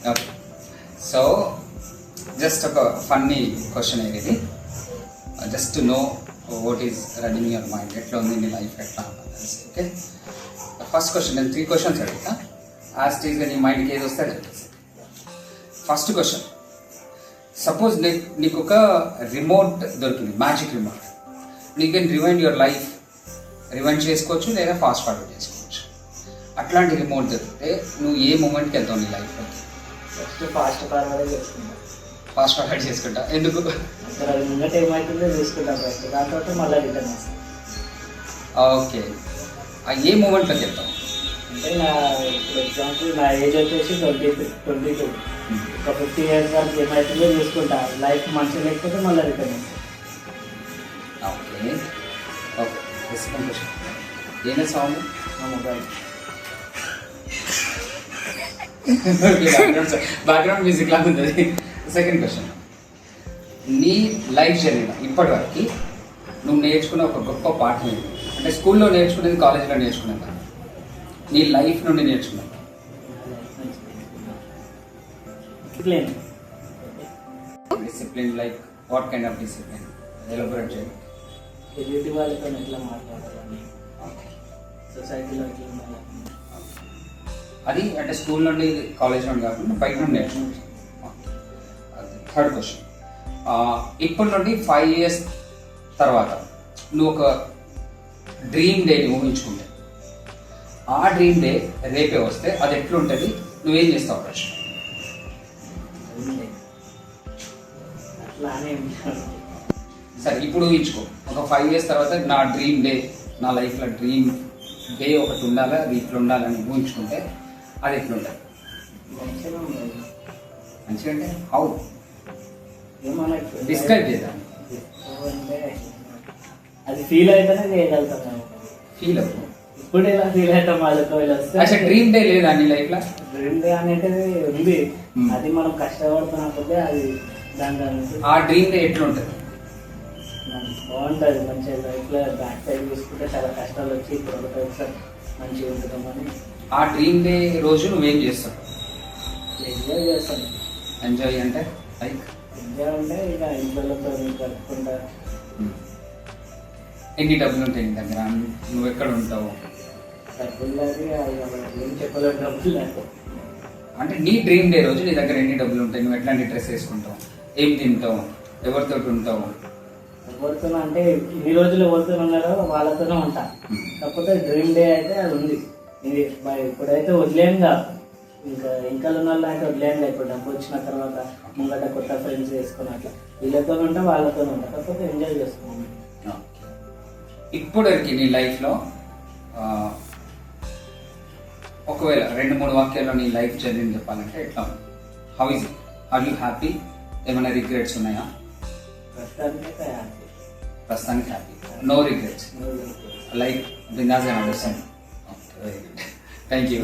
Okay, so just ఒక funny question ఇది, just to know what is running your mind, ఎట్లా ఉంది నీ లైఫ్ ఎట్లా అన్నది. ఓకే, ఫస్ట్ క్వశ్చన్, నేను 3 క్వశ్చన్స్ అడుగుతా, యాజ్ టీజ్గా నీ మైండ్కి ఏది వస్తే చెప్పేసి. ఫస్ట్ క్వశ్చన్, సపోజ్ నీకు ఒక రిమోట్ దొరికింది, magic remote, you can rewind your life, rewind చేసుకోవచ్చు లేదా ఫాస్ట్ ఫార్వర్డ్ చేసుకోవచ్చు. అట్లాంటి రిమోట్ దొరికితే నువ్వు ఏ మూమెంట్కి వెళ్తావు నీ లైఫ్లోకి? ఫస్ట్ ఫాస్ట్ ఫార్వర్డ్ చేసుకుంటా. ఫాస్ట్ ఫార్వర్డ్ చేసుకుంటా, ఎందుకు? అక్కడ ముంగట ఏమవుతుందో చూసుకుంటా ఫస్ట్, దాని తర్వాత మళ్ళీ రిటర్న్ వస్తాను. ఓకే, ఏ మూమెంట్లోకి వెళ్తావు? అంటే నా ఇప్పుడు ఎగ్జాంపుల్ నా ఏజ్ వచ్చేసి 22. ఒక 50 years వరకు ఏమవుతుందో చూసుకుంటా, లైఫ్ మంచిగా లేకపోతే మళ్ళీ రిటర్న్ వస్తాను. ఓకే ఓకే, సెకండ్ క్వశ్చన్, ఏమైనా సౌండ్? నా మొబైల్. బ్యాక్గ్రౌండ్ మ్యూజిక్ లాగా ఉంది. సెకండ్ క్వశ్చన్, నీ లైఫ్ జర్నీలో ఇప్పటివరకు నువ్వు నేర్చుకున్న ఒక గొప్ప పాఠం ఏంటి? అంటే స్కూల్లో నేర్చుకునేది, కాలేజీలో నేర్చుకునేది, నీ లైఫ్ నుండి నేర్చుకున్నావు. Discipline, like what kind of discipline? Elaborate చేయండి. ఎదుటి వాళ్ళతో ఎట్లా మాట్లాడాలని, సొసైటీలో ఎట్లా ఉండాలని. అది అంటే స్కూల్ నుండి, కాలేజ్ నుండి కాకుండా బయట నుండి నేర్చుకుంటాం. థర్డ్ క్వశ్చన్, ఇప్పటి నుండి 5 years తర్వాత నువ్వు ఒక డ్రీమ్ డేని ఊహించుకుంటే, ఆ డ్రీమ్ డే రేపే వస్తే అది ఎట్లుంటుంది, నువ్వేం చేస్తావు ప్రశ్న? అట్లానే సరే, ఇప్పుడు ఊహించుకో, ఒక 5 years తర్వాత నా డ్రీమ్ డే, నా లైఫ్లో డ్రీమ్ డే ఒకటి ఉండాలా, అది ఇట్లా ఉండాలని ఊహించుకుంటే అది ఎట్లుంటుంది? మంచిగా అంటే హౌ? డిస్క్రైబ్ చేద్దాం. అంటే అది ఫీల్ అయితేనే చేయగలుగుతాం. ఫీల్ అవుతుంది. ఇప్పుడు ఎలా ఫీల్ అవుతాం వాళ్ళతో ఇలా వస్తే. అసలు డ్రీమ్ డే లేదా నీ లైఫ్లో? డ్రీమ్ డే అనేది ఉంది, అది మనం కష్టపడుతున్నప్పుడే అది దాని ఆ డ్రీమ్ డే ఎట్లుంటుంది? బాగుంటుంది. మంచిగా లైఫ్లో బ్యాక్ సైడ్ చూసుకుంటే చాలా కష్టాలు వచ్చి ఇప్పుడు ఒకసారి మంచిగా ఉంటుందామని. ఆ డ్రీమ్ డే రోజు నువ్వేం చేస్తావు? ఎంజాయ్ చేస్తాను. ఎంజాయ్ అంటే లైక్ ఎంజాయ్ అంటే ఇక ఇంట్లోతో గడుపుకుంటా. ఎన్ని డబ్బులు ఉంటాయి నీ దగ్గర? నువ్వు ఎక్కడ ఉంటావు? డబ్బులు అది ఏం చెప్పలేదు, డబ్బులు లేదు. అంటే నీ డ్రీమ్ డే రోజు నీ దగ్గర ఎన్ని డబ్బులు ఉంటాయి? నువ్వు ఎట్లాంటి డ్రెస్ వేసుకుంటావు? ఏం తింటావు? ఎవరితో ఉంటావు? ఎవరితో అంటే ఇన్ని రోజులు ఎవరితో ఉన్నారో వాళ్ళతోనే ఉంటా. కాకపోతే డ్రీమ్ డే అయితే అది ఉంది. ఇది ఇప్పుడైతే వదిలేం కాదు, ఇంకా ఉన్న వాళ్ళు అయితే వదిలేం కాదు. ఇప్పుడు డబ్బు వచ్చిన తర్వాత ముంగట కొత్త ఫ్రెండ్స్ వేసుకుని అట్లా వీళ్ళతో ఉంటా, వాళ్ళతో ఉంటా. కాకపోతే ఎంజాయ్ చేసుకున్నాం. ఇప్పటివరకు నీ లైఫ్లో ఒకవేళ 2-3 వాక్యాల్లో నీ లైఫ్ జర్నీ చెప్పాలంటే ఎట్లా ఉంది? How is it? Are you happy? ఏమైనా రిగ్రెట్స్ ఉన్నాయా? ప్రస్తుతానికైతే హ్యాపీ. ప్రస్తుతానికి హ్యాపీ, నో రిగ్రెట్స్, లైక్ బిందాస్ and understand. Very good, thank you.